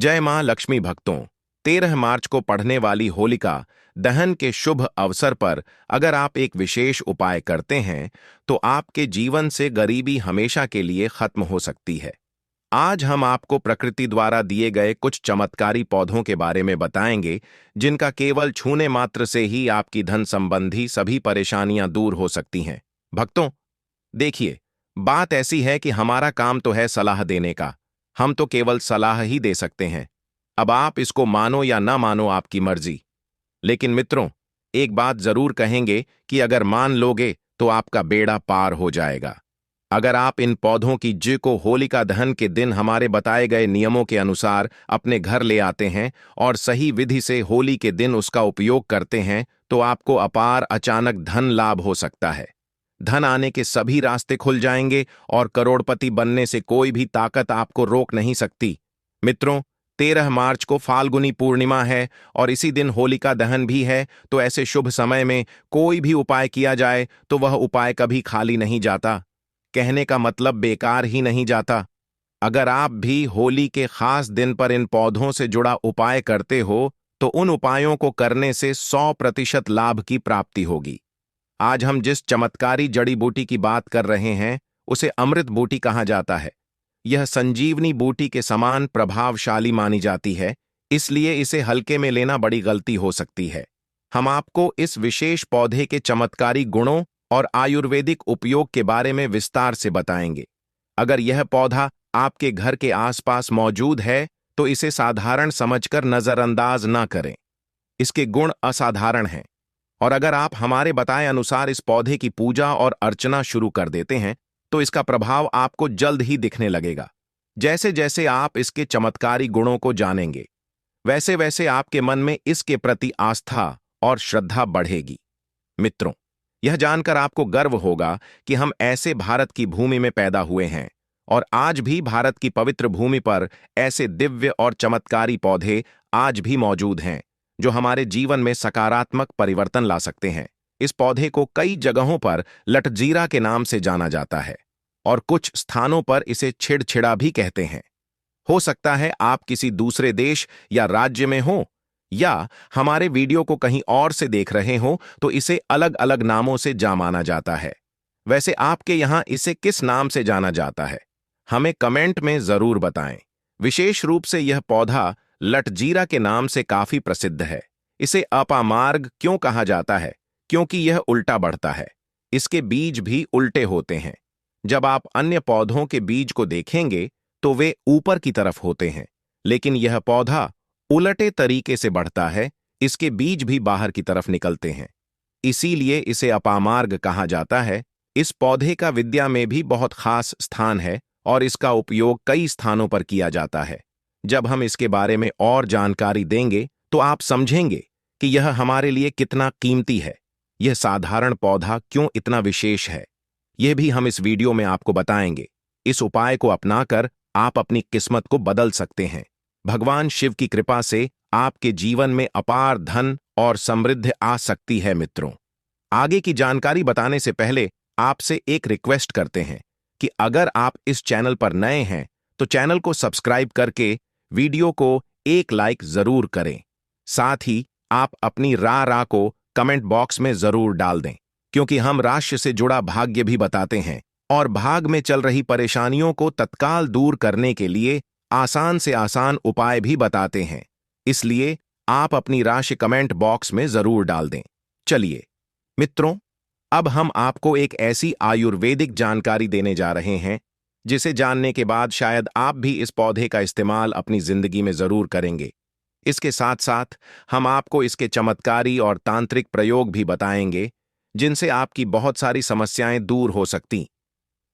जय मां लक्ष्मी भक्तों। 13 मार्च को पढ़ने वाली होलिका दहन के शुभ अवसर पर अगर आप एक विशेष उपाय करते हैं तो आपके जीवन से गरीबी हमेशा के लिए खत्म हो सकती है। आज हम आपको प्रकृति द्वारा दिए गए कुछ चमत्कारी पौधों के बारे में बताएंगे जिनका केवल छूने मात्र से ही आपकी धन संबंधी सभी परेशानियां दूर हो सकती हैं। भक्तों, देखिए, बात ऐसी है कि हमारा काम तो है सलाह देने का। हम तो केवल सलाह ही दे सकते हैं। अब आप इसको मानो या ना मानो, आपकी मर्जी। लेकिन मित्रों, एक बात जरूर कहेंगे कि अगर मान लोगे तो आपका बेड़ा पार हो जाएगा। अगर आप इन पौधों की जड़ को होलिका दहन के दिन हमारे बताए गए नियमों के अनुसार अपने घर ले आते हैं और सही विधि से होली के दिन उसका उपयोग करते हैं तो आपको अपार अचानक धन लाभ हो सकता है। धन आने के सभी रास्ते खुल जाएंगे और करोड़पति बनने से कोई भी ताकत आपको रोक नहीं सकती। मित्रों, 13 मार्च को फाल्गुनी पूर्णिमा है और इसी दिन होलिका दहन भी है, तो ऐसे शुभ समय में कोई भी उपाय किया जाए तो वह उपाय कभी खाली नहीं जाता। कहने का मतलब बेकार ही नहीं जाता। अगर आप भी होली के खास दिन पर इन पौधों से जुड़ा उपाय करते हो तो उन उपायों को करने से 100% लाभ की प्राप्ति होगी। आज हम जिस चमत्कारी जड़ी बूटी की बात कर रहे हैं उसे अमृत बूटी कहा जाता है। यह संजीवनी बूटी के समान प्रभावशाली मानी जाती है, इसलिए इसे हल्के में लेना बड़ी गलती हो सकती है। हम आपको इस विशेष पौधे के चमत्कारी गुणों और आयुर्वेदिक उपयोग के बारे में विस्तार से बताएंगे। अगर यह पौधा आपके घर के आसपास मौजूद है तो इसे साधारण समझकर नजरअंदाज ना करें। इसके गुण असाधारण हैं और अगर आप हमारे बताए अनुसार इस पौधे की पूजा और अर्चना शुरू कर देते हैं तो इसका प्रभाव आपको जल्द ही दिखने लगेगा। जैसे जैसे आप इसके चमत्कारी गुणों को जानेंगे, वैसे वैसे आपके मन में इसके प्रति आस्था और श्रद्धा बढ़ेगी। मित्रों, यह जानकर आपको गर्व होगा कि हम ऐसे भारत की भूमि में पैदा हुए हैं और आज भी भारत की पवित्र भूमि पर ऐसे दिव्य और चमत्कारी पौधे आज भी मौजूद हैं जो हमारे जीवन में सकारात्मक परिवर्तन ला सकते हैं। इस पौधे को कई जगहों पर लटजीरा के नाम से जाना जाता है और कुछ स्थानों पर इसे छिड़छिड़ा भी कहते हैं। हो सकता है आप किसी दूसरे देश या राज्य में हो या हमारे वीडियो को कहीं और से देख रहे हो तो इसे अलग अलग नामों से जाना जाता है। वैसे आपके यहां इसे किस नाम से जाना जाता है, हमें कमेंट में जरूर बताएं। विशेष रूप से यह पौधा लटजीरा के नाम से काफी प्रसिद्ध है। इसे अपामार्ग क्यों कहा जाता है? क्योंकि यह उल्टा बढ़ता है। इसके बीज भी उल्टे होते हैं। जब आप अन्य पौधों के बीज को देखेंगे तो वे ऊपर की तरफ होते हैं, लेकिन यह पौधा उलटे तरीके से बढ़ता है। इसके बीज भी बाहर की तरफ निकलते हैं, इसीलिए इसे अपामार्ग कहा जाता है। इस पौधे का विद्या में भी बहुत खास स्थान है और इसका उपयोग कई स्थानों पर किया जाता है। जब हम इसके बारे में और जानकारी देंगे तो आप समझेंगे कि यह हमारे लिए कितना कीमती है। यह साधारण पौधा क्यों इतना विशेष है, यह भी हम इस वीडियो में आपको बताएंगे। इस उपाय को अपनाकर आप अपनी किस्मत को बदल सकते हैं। भगवान शिव की कृपा से आपके जीवन में अपार धन और समृद्धि आ सकती है। मित्रों, आगे की जानकारी बताने से पहले आपसे एक रिक्वेस्ट करते हैं कि अगर आप इस चैनल पर नए हैं तो चैनल को सब्सक्राइब करके वीडियो को एक लाइक जरूर करें। साथ ही आप अपनी राय को कमेंट बॉक्स में जरूर डाल दें, क्योंकि हम राशि से जुड़ा भाग्य भी बताते हैं और भाग में चल रही परेशानियों को तत्काल दूर करने के लिए आसान से आसान उपाय भी बताते हैं। इसलिए आप अपनी राशि कमेंट बॉक्स में जरूर डाल दें। चलिए मित्रों, अब हम आपको एक ऐसी आयुर्वेदिक जानकारी देने जा रहे हैं जिसे जानने के बाद शायद आप भी इस पौधे का इस्तेमाल अपनी जिंदगी में जरूर करेंगे। इसके साथ साथ हम आपको इसके चमत्कारी और तांत्रिक प्रयोग भी बताएंगे जिनसे आपकी बहुत सारी समस्याएं दूर हो सकती।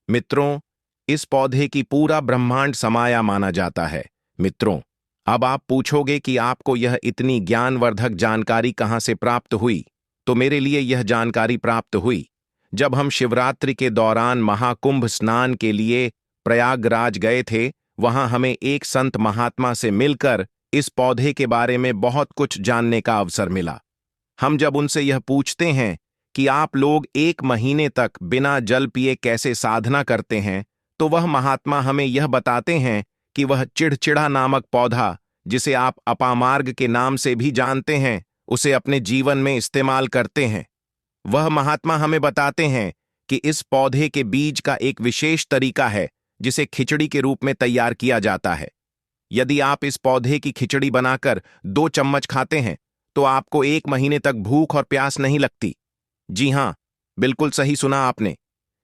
मित्रों, इस पौधे की पूरा ब्रह्मांड समाया माना जाता है। मित्रों, अब आप पूछोगे कि आपको यह इतनी ज्ञानवर्धक जानकारी कहां से प्राप्त हुई? तो मेरे लिए यह जानकारी प्राप्त हुई जब हम शिवरात्रि के दौरान महाकुंभ स्नान के लिए प्रयागराज गए थे। वहां हमें एक संत महात्मा से मिलकर इस पौधे के बारे में बहुत कुछ जानने का अवसर मिला। हम जब उनसे यह पूछते हैं कि आप लोग 1 महीने तक बिना जल पिए कैसे साधना करते हैं, तो वह महात्मा हमें यह बताते हैं कि वह चिड़चिड़ा नामक पौधा जिसे आप अपामार्ग के नाम से भी जानते हैं, उसे अपने जीवन में इस्तेमाल करते हैं। वह महात्मा हमें बताते हैं कि इस पौधे के बीज का एक विशेष तरीका है जिसे खिचड़ी के रूप में तैयार किया जाता है। यदि आप इस पौधे की खिचड़ी बनाकर 2 चम्मच खाते हैं तो आपको 1 महीने तक भूख और प्यास नहीं लगती। जी हां, बिल्कुल सही सुना आपने।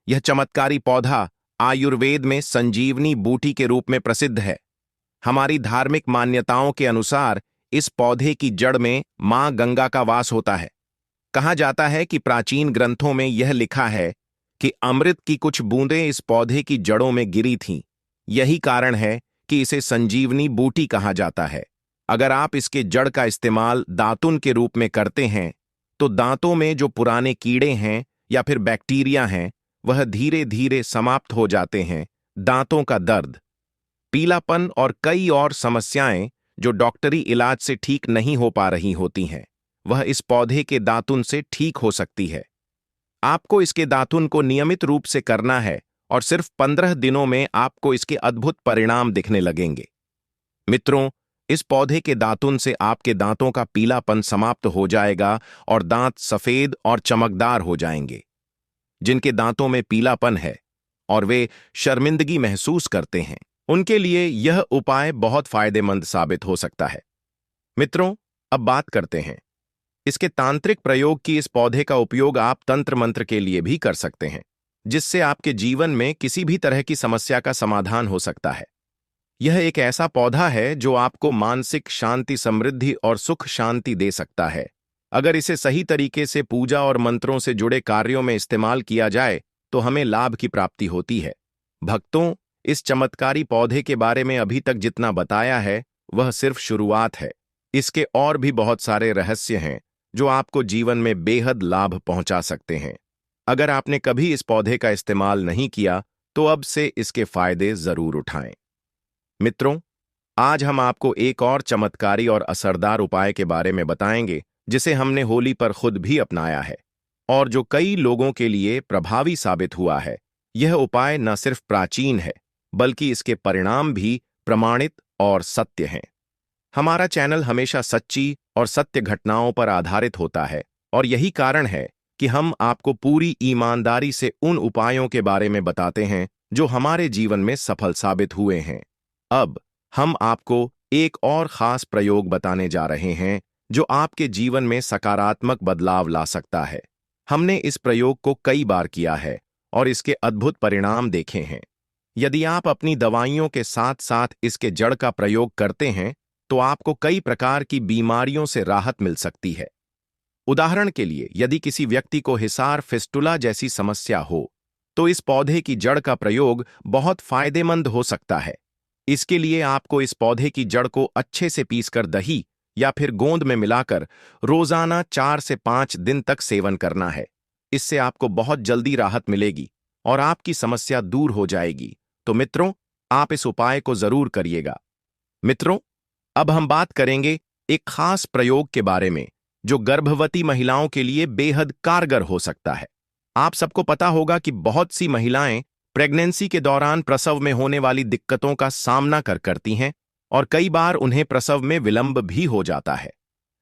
यह चमत्कारी पौधा आयुर्वेद में संजीवनी बूटी के रूप में प्रसिद्ध है। हमारी धार्मिक मान्यताओं के अनुसार इस पौधे की जड़ में मां गंगा का वास होता है। कहा जाता है कि प्राचीन ग्रंथों में यह लिखा है कि अमृत की कुछ बूंदें इस पौधे की जड़ों में गिरी थीं। यही कारण है कि इसे संजीवनी बूटी कहा जाता है। अगर आप इसके जड़ का इस्तेमाल दातुन के रूप में करते हैं तो दांतों में जो पुराने कीड़े हैं या फिर बैक्टीरिया हैं, वह धीरे धीरे समाप्त हो जाते हैं। दांतों का दर्द, पीलापन और कई और समस्याएं जो डॉक्टरी इलाज से ठीक नहीं हो पा रही होती हैं, वह इस पौधे के दातुन से ठीक हो सकती है। आपको इसके दातुन को नियमित रूप से करना है और सिर्फ 15 दिनों में आपको इसके अद्भुत परिणाम दिखने लगेंगे। मित्रों, इस पौधे के दातुन से आपके दांतों का पीलापन समाप्त हो जाएगा और दांत सफेद और चमकदार हो जाएंगे। जिनके दांतों में पीलापन है और वे शर्मिंदगी महसूस करते हैं, उनके लिए यह उपाय बहुत फायदेमंद साबित हो सकता है। मित्रों, अब बात करते हैं इसके तांत्रिक प्रयोग की। इस पौधे का उपयोग आप तंत्र मंत्र के लिए भी कर सकते हैं, जिससे आपके जीवन में किसी भी तरह की समस्या का समाधान हो सकता है। यह एक ऐसा पौधा है जो आपको मानसिक शांति, समृद्धि और सुख शांति दे सकता है। अगर इसे सही तरीके से पूजा और मंत्रों से जुड़े कार्यों में इस्तेमाल किया जाए तो हमें लाभ की प्राप्ति होती है। भक्तों, इस चमत्कारी पौधे के बारे में अभी तक जितना बताया है वह सिर्फ शुरुआत है। इसके और भी बहुत सारे रहस्य हैं जो आपको जीवन में बेहद लाभ पहुंचा सकते हैं। अगर आपने कभी इस पौधे का इस्तेमाल नहीं किया तो अब से इसके फायदे जरूर उठाएं। मित्रों, आज हम आपको एक और चमत्कारी और असरदार उपाय के बारे में बताएंगे जिसे हमने होली पर खुद भी अपनाया है और जो कई लोगों के लिए प्रभावी साबित हुआ है। यह उपाय न सिर्फ प्राचीन है बल्कि इसके परिणाम भी प्रमाणित और सत्य हैं। हमारा चैनल हमेशा सच्ची और सत्य घटनाओं पर आधारित होता है और यही कारण है कि हम आपको पूरी ईमानदारी से उन उपायों के बारे में बताते हैं जो हमारे जीवन में सफल साबित हुए हैं। अब हम आपको एक और खास प्रयोग बताने जा रहे हैं जो आपके जीवन में सकारात्मक बदलाव ला सकता है। हमने इस प्रयोग को कई बार किया है और इसके अद्भुत परिणाम देखे हैं। यदि आप अपनी दवाइयों के साथ साथ इसके जड़ का प्रयोग करते हैं तो आपको कई प्रकार की बीमारियों से राहत मिल सकती है। उदाहरण के लिए, यदि किसी व्यक्ति को हिसार, फिस्टुला जैसी समस्या हो तो इस पौधे की जड़ का प्रयोग बहुत फायदेमंद हो सकता है। इसके लिए आपको इस पौधे की जड़ को अच्छे से पीसकर दही या फिर गोंद में मिलाकर रोजाना 4 से 5 दिन तक सेवन करना है। इससे आपको बहुत जल्दी राहत मिलेगी और आपकी समस्या दूर हो जाएगी। तो मित्रों, आप इस उपाय को जरूर करिएगा। मित्रों, अब हम बात करेंगे एक खास प्रयोग के बारे में जो गर्भवती महिलाओं के लिए बेहद कारगर हो सकता है। आप सबको पता होगा कि बहुत सी महिलाएं प्रेगनेंसी के दौरान प्रसव में होने वाली दिक्कतों का सामना करती हैं और कई बार उन्हें प्रसव में विलंब भी हो जाता है।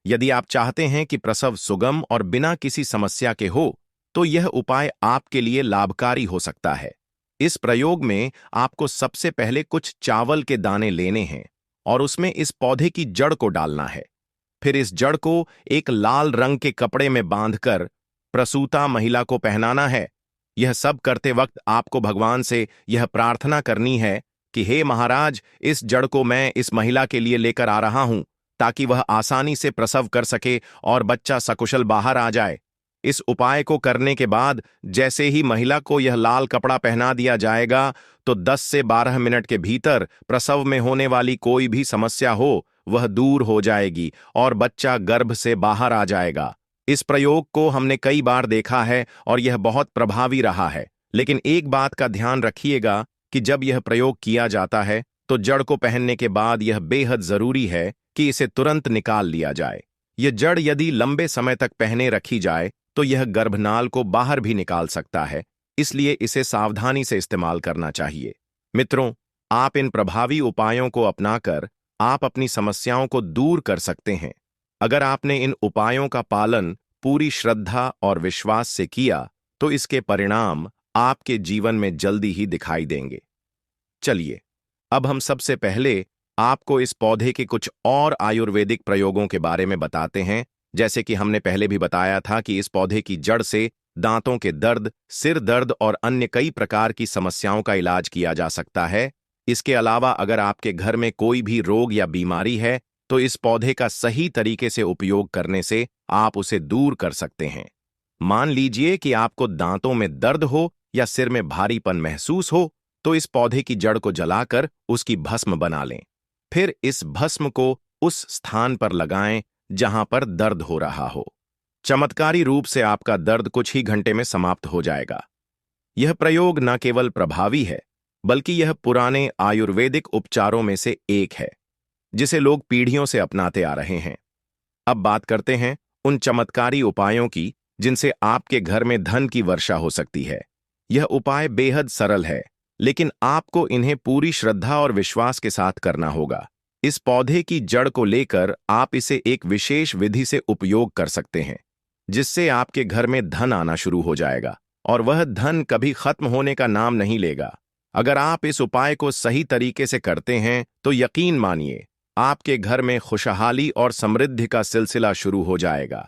यदि आप चाहते हैं कि प्रसव सुगम और बिना किसी समस्या के हो तो यह उपाय आपके लिए लाभकारी हो सकता है। इस प्रयोग में आपको सबसे पहले कुछ चावल के दाने लेने हैं और उसमें इस पौधे की जड़ को डालना है। फिर इस जड़ को एक लाल रंग के कपड़े में बांधकर प्रसूता महिला को पहनाना है। यह सब करते वक्त आपको भगवान से यह प्रार्थना करनी है कि हे महाराज, इस जड़ को मैं इस महिला के लिए लेकर आ रहा हूं ताकि वह आसानी से प्रसव कर सके और बच्चा सकुशल बाहर आ जाए। इस उपाय को करने के बाद जैसे ही महिला को यह लाल कपड़ा पहना दिया जाएगा तो 10 से 12 मिनट के भीतर प्रसव में होने वाली कोई भी समस्या हो वह दूर हो जाएगी और बच्चा गर्भ से बाहर आ जाएगा। इस प्रयोग को हमने कई बार देखा है और यह बहुत प्रभावी रहा है। लेकिन एक बात का ध्यान रखिएगा कि जब यह प्रयोग किया जाता है तो जड़ को पहनने के बाद यह बेहद जरूरी है कि इसे तुरंत निकाल लिया जाए। यह जड़ यदि लंबे समय तक पहने रखी जाए तो यह गर्भनाल को बाहर भी निकाल सकता है, इसलिए इसे सावधानी से इस्तेमाल करना चाहिए। मित्रों, आप इन प्रभावी उपायों को अपनाकर आप अपनी समस्याओं को दूर कर सकते हैं। अगर आपने इन उपायों का पालन पूरी श्रद्धा और विश्वास से किया, तो इसके परिणाम आपके जीवन में जल्दी ही दिखाई देंगे। चलिए, अब हम सबसे पहले आपको इस पौधे के कुछ और आयुर्वेदिक प्रयोगों के बारे में बताते हैं। जैसे कि हमने पहले भी बताया था कि इस पौधे की जड़ से दांतों के दर्द, सिर दर्द और अन्य कई प्रकार की समस्याओं का इलाज किया जा सकता है। इसके अलावा अगर आपके घर में कोई भी रोग या बीमारी है, तो इस पौधे का सही तरीके से उपयोग करने से आप उसे दूर कर सकते हैं। मान लीजिए कि आपको दांतों में दर्द हो या सिर में भारीपन महसूस हो, तो इस पौधे की जड़ को जलाकर उसकी भस्म बना लें। फिर इस भस्म को उस स्थान पर लगाएं जहां पर दर्द हो रहा हो। चमत्कारी रूप से आपका दर्द कुछ ही घंटे में समाप्त हो जाएगा। यह प्रयोग न केवल प्रभावी है, बल्कि यह पुराने आयुर्वेदिक उपचारों में से एक है, जिसे लोग पीढ़ियों से अपनाते आ रहे हैं। अब बात करते हैं उन चमत्कारी उपायों की जिनसे आपके घर में धन की वर्षा हो सकती है। यह उपाय बेहद सरल है, लेकिन आपको इन्हें पूरी श्रद्धा और विश्वास के साथ करना होगा। इस पौधे की जड़ को लेकर आप इसे एक विशेष विधि से उपयोग कर सकते हैं, जिससे आपके घर में धन आना शुरू हो जाएगा और वह धन कभी खत्म होने का नाम नहीं लेगा। अगर आप इस उपाय को सही तरीके से करते हैं, तो यकीन मानिए आपके घर में खुशहाली और समृद्धि का सिलसिला शुरू हो जाएगा।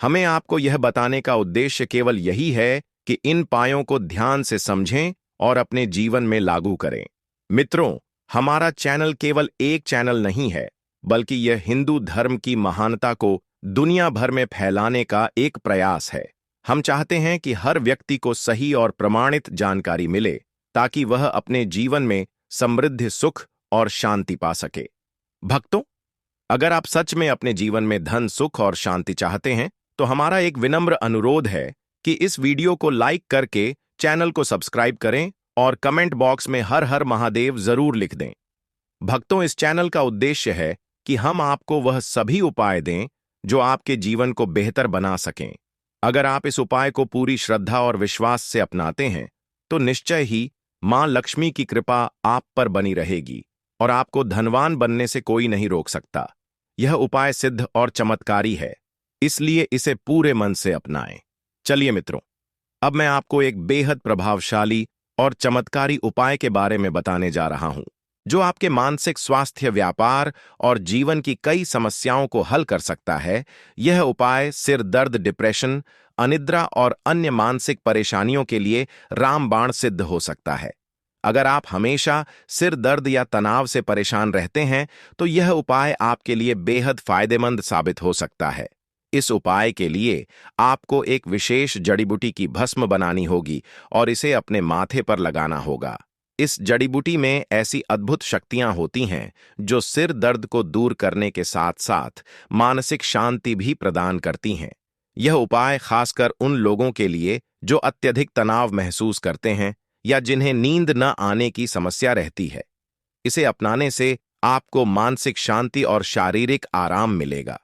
हमें आपको यह बताने का उद्देश्य केवल यही है कि इन उपायों को ध्यान से समझें और अपने जीवन में लागू करें। मित्रों, हमारा चैनल केवल एक चैनल नहीं है, बल्कि यह हिंदू धर्म की महानता को दुनिया भर में फैलाने का एक प्रयास है। हम चाहते हैं कि हर व्यक्ति को सही और प्रमाणित जानकारी मिले, ताकि वह अपने जीवन में समृद्धि, सुख और शांति पा सके। भक्तों, अगर आप सच में अपने जीवन में धन, सुख और शांति चाहते हैं, तो हमारा एक विनम्र अनुरोध है कि इस वीडियो को लाइक करके चैनल को सब्सक्राइब करें और कमेंट बॉक्स में हर हर महादेव जरूर लिख दें। भक्तों, इस चैनल का उद्देश्य है कि हम आपको वह सभी उपाय दें जो आपके जीवन को बेहतर बना सकें। अगर आप इस उपाय को पूरी श्रद्धा और विश्वास से अपनाते हैं, तो निश्चय ही मां लक्ष्मी की कृपा आप पर बनी रहेगी और आपको धनवान बनने से कोई नहीं रोक सकता। यह उपाय सिद्ध और चमत्कारी है, इसलिए इसे पूरे मन से अपनाएं। चलिए मित्रों, अब मैं आपको एक बेहद प्रभावशाली और चमत्कारी उपाय के बारे में बताने जा रहा हूं, जो आपके मानसिक स्वास्थ्य, व्यापार और जीवन की कई समस्याओं को हल कर सकता है। यह उपाय सिर दर्द, डिप्रेशन, अनिद्रा और अन्य मानसिक परेशानियों के लिए रामबाण सिद्ध हो सकता है। अगर आप हमेशा सिर दर्द या तनाव से परेशान रहते हैं, तो यह उपाय आपके लिए बेहद फायदेमंद साबित हो सकता है। इस उपाय के लिए आपको एक विशेष जड़ी बूटी की भस्म बनानी होगी और इसे अपने माथे पर लगाना होगा। इस जड़ी बूटी में ऐसी अद्भुत शक्तियां होती हैं जो सिर दर्द को दूर करने के साथ साथ मानसिक शांति भी प्रदान करती हैं। यह उपाय खासकर उन लोगों के लिए जो अत्यधिक तनाव महसूस करते हैं या जिन्हें नींद न आने की समस्या रहती है। इसे अपनाने से आपको मानसिक शांति और शारीरिक आराम मिलेगा।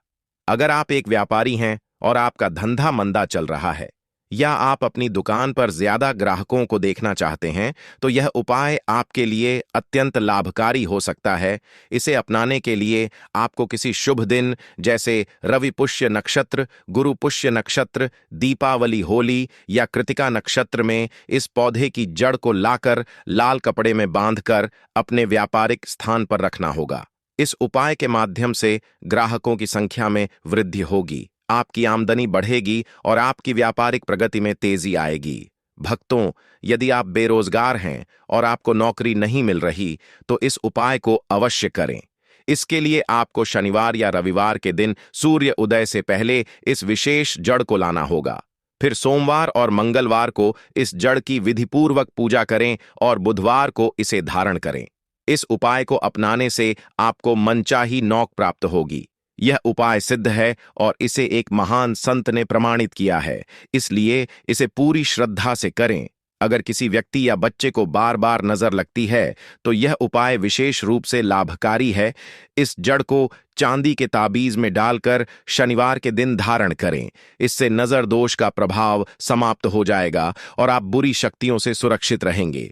अगर आप एक व्यापारी हैं और आपका धंधा मंदा चल रहा है, या आप अपनी दुकान पर ज्यादा ग्राहकों को देखना चाहते हैं, तो यह उपाय आपके लिए अत्यंत लाभकारी हो सकता है। इसे अपनाने के लिए आपको किसी शुभ दिन जैसे रवि पुष्य नक्षत्र, गुरु पुष्य नक्षत्र, दीपावली, होली या कृतिका नक्षत्र में इस पौधे की जड़ को लाकर लाल कपड़े में बांधकर अपने व्यापारिक स्थान पर रखना होगा। इस उपाय के माध्यम से ग्राहकों की संख्या में वृद्धि होगी, आपकी आमदनी बढ़ेगी और आपकी व्यापारिक प्रगति में तेजी आएगी। भक्तों, यदि आप बेरोजगार हैं और आपको नौकरी नहीं मिल रही, तो इस उपाय को अवश्य करें। इसके लिए आपको शनिवार या रविवार के दिन सूर्य उदय से पहले इस विशेष जड़ को लाना होगा। फिर सोमवार और मंगलवार को इस जड़ की विधिपूर्वक पूजा करें और बुधवार को इसे धारण करें। इस उपाय को अपनाने से आपको मनचाही नौकरी प्राप्त होगी। यह उपाय सिद्ध है और इसे एक महान संत ने प्रमाणित किया है, इसलिए इसे पूरी श्रद्धा से करें। अगर किसी व्यक्ति या बच्चे को बार बार नजर लगती है, तो यह उपाय विशेष रूप से लाभकारी है। इस जड़ को चांदी के ताबीज में डालकर शनिवार के दिन धारण करें। इससे नजर दोष का प्रभाव समाप्त हो जाएगा और आप बुरी शक्तियों से सुरक्षित रहेंगे।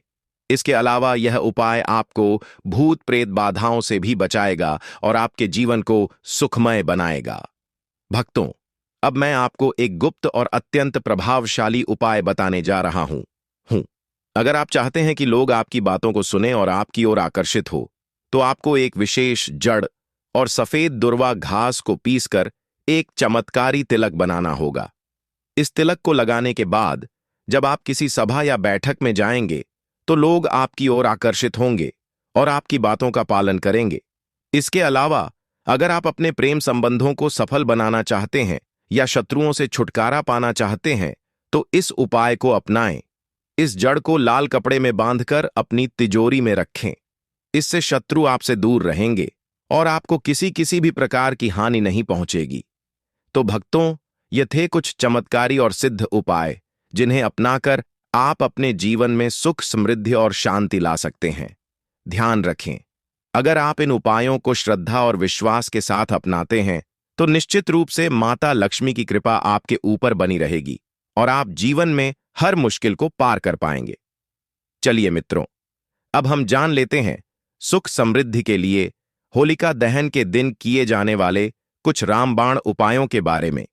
इसके अलावा यह उपाय आपको भूत प्रेत बाधाओं से भी बचाएगा और आपके जीवन को सुखमय बनाएगा। भक्तों, अब मैं आपको एक गुप्त और अत्यंत प्रभावशाली उपाय बताने जा रहा हूं। अगर आप चाहते हैं कि लोग आपकी बातों को सुने और आपकी ओर आकर्षित हो, तो आपको एक विशेष जड़ और सफेद दुर्वा घास को पीसकर एक चमत्कारी तिलक बनाना होगा। इस तिलक को लगाने के बाद जब आप किसी सभा या बैठक में जाएंगे, तो लोग आपकी ओर आकर्षित होंगे और आपकी बातों का पालन करेंगे। इसके अलावा अगर आप अपने प्रेम संबंधों को सफल बनाना चाहते हैं या शत्रुओं से छुटकारा पाना चाहते हैं, तो इस उपाय को अपनाएं। इस जड़ को लाल कपड़े में बांधकर अपनी तिजोरी में रखें। इससे शत्रु आपसे दूर रहेंगे और आपको किसी भी प्रकार की हानि नहीं पहुंचेगी। तो भक्तों, ये थे कुछ चमत्कारी और सिद्ध उपाय जिन्हें अपनाकर आप अपने जीवन में सुख, समृद्धि और शांति ला सकते हैं। ध्यान रखें, अगर आप इन उपायों को श्रद्धा और विश्वास के साथ अपनाते हैं, तो निश्चित रूप से माता लक्ष्मी की कृपा आपके ऊपर बनी रहेगी और आप जीवन में हर मुश्किल को पार कर पाएंगे। चलिए मित्रों, अब हम जान लेते हैं सुख समृद्धि के लिए होलिका दहन के दिन किए जाने वाले कुछ रामबाण उपायों के बारे में।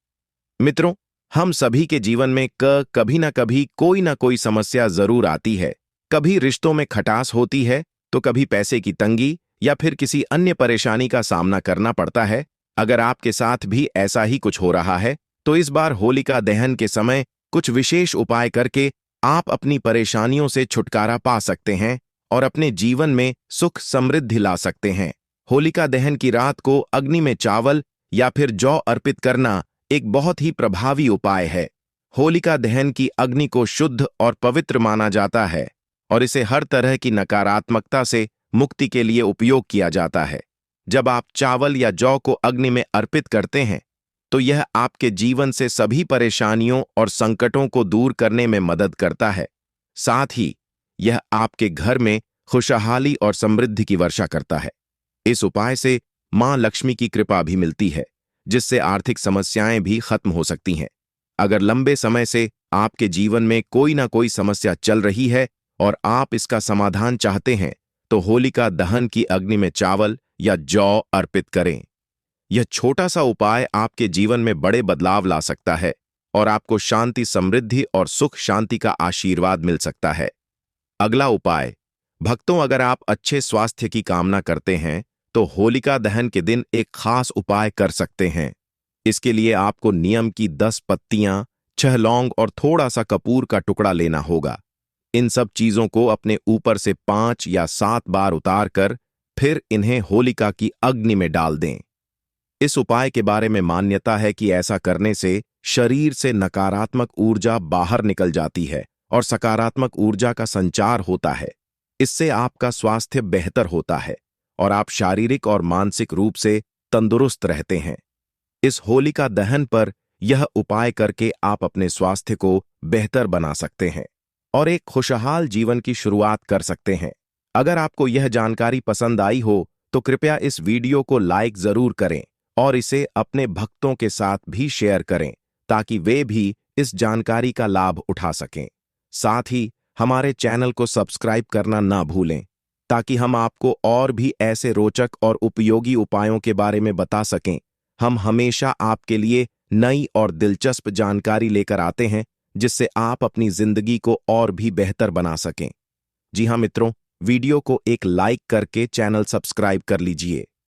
मित्रों, हम सभी के जीवन में कभी ना कोई समस्या जरूर आती है। कभी रिश्तों में खटास होती है, तो कभी पैसे की तंगी या फिर किसी अन्य परेशानी का सामना करना पड़ता है। अगर आपके साथ भी ऐसा ही कुछ हो रहा है, तो इस बार होलिका दहन के समय कुछ विशेष उपाय करके आप अपनी परेशानियों से छुटकारा पा सकते हैं और अपने जीवन में सुख समृद्धि ला सकते हैं। होलिका दहन की रात को अग्नि में चावल या फिर जौ अर्पित करना एक बहुत ही प्रभावी उपाय है। होलिका दहन की अग्नि को शुद्ध और पवित्र माना जाता है और इसे हर तरह की नकारात्मकता से मुक्ति के लिए उपयोग किया जाता है। जब आप चावल या जौ को अग्नि में अर्पित करते हैं, तो यह आपके जीवन से सभी परेशानियों और संकटों को दूर करने में मदद करता है। साथ ही यह आपके घर में खुशहाली और समृद्धि की वर्षा करता है। इस उपाय से मां लक्ष्मी की कृपा भी मिलती है, जिससे आर्थिक समस्याएं भी खत्म हो सकती हैं। अगर लंबे समय से आपके जीवन में कोई ना कोई समस्या चल रही है और आप इसका समाधान चाहते हैं, तो होलिका दहन की अग्नि में चावल या जौ अर्पित करें। यह छोटा सा उपाय आपके जीवन में बड़े बदलाव ला सकता है और आपको शांति, समृद्धि और सुख शांति का आशीर्वाद मिल सकता है। अगला उपाय, भक्तों, अगर आप अच्छे स्वास्थ्य की कामना करते हैं, तो होलिका दहन के दिन एक खास उपाय कर सकते हैं। इसके लिए आपको नीम की 10 पत्तियां, 6 लौंग और थोड़ा सा कपूर का टुकड़ा लेना होगा। इन सब चीजों को अपने ऊपर से 5 या 7 बार उतार कर फिर इन्हें होलिका की अग्नि में डाल दें। इस उपाय के बारे में मान्यता है कि ऐसा करने से शरीर से नकारात्मक ऊर्जा बाहर निकल जाती है और सकारात्मक ऊर्जा का संचार होता है। इससे आपका स्वास्थ्य बेहतर होता है और आप शारीरिक और मानसिक रूप से तंदुरुस्त रहते हैं। इस होलिका दहन पर यह उपाय करके आप अपने स्वास्थ्य को बेहतर बना सकते हैं और एक खुशहाल जीवन की शुरुआत कर सकते हैं। अगर आपको यह जानकारी पसंद आई हो, तो कृपया इस वीडियो को लाइक जरूर करें और इसे अपने भक्तों के साथ भी शेयर करें, ताकि वे भी इस जानकारी का लाभ उठा सकें। साथ ही हमारे चैनल को सब्सक्राइब करना ना भूलें, ताकि हम आपको और भी ऐसे रोचक और उपयोगी उपायों के बारे में बता सकें। हम हमेशा आपके लिए नई और दिलचस्प जानकारी लेकर आते हैं, जिससे आप अपनी जिंदगी को और भी बेहतर बना सकें। जी हाँ मित्रों, वीडियो को एक लाइक करके चैनल सब्सक्राइब कर लीजिए।